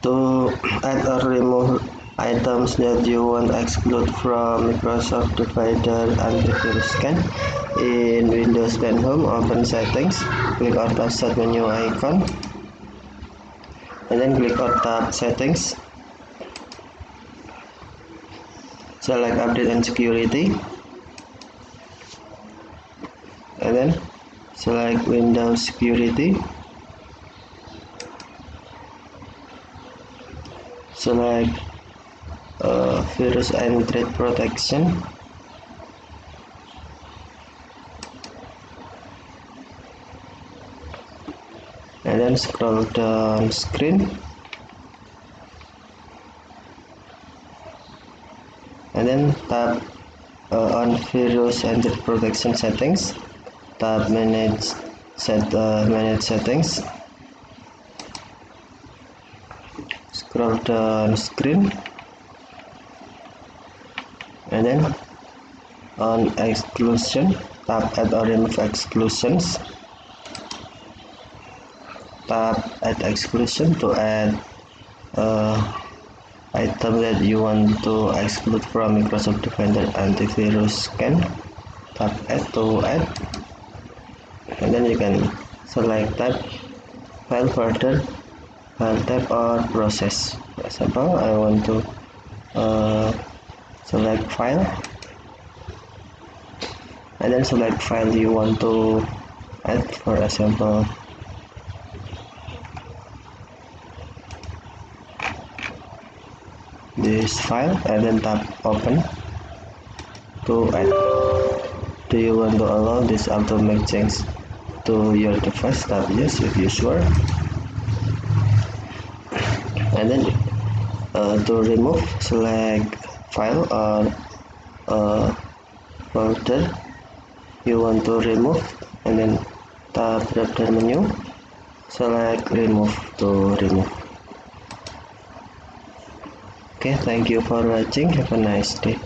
To add or remove items that you want to exclude from Microsoft Defender Antivirus Scan in Windows 10 Home, open Settings, click on the Start menu icon, and then click on Tab Settings, select Update and Security, and then select Windows Security, select Virus and Threat Protection, and then scroll down screen, and then tap on Virus and Threat Protection Settings, tap Manage Settings, scroll down screen, and then on Exclusion, tap Add or Remove Exclusions, tap Add Exclusion to add item that you want to exclude from Microsoft Defender Antivirus Scan. Tap Add to add, and then you can select Tab, File Further, File Tab, or Process. For example, I want to select File, and then select file you want to add. For example, this file, and then tap Open to add. Do you want to allow this automatic change to your device? Tap Yes if you sure, and then to remove, select file or folder you want to remove, and then tap drop down menu, select remove to remove. Okay, thank you for watching. Have a nice day.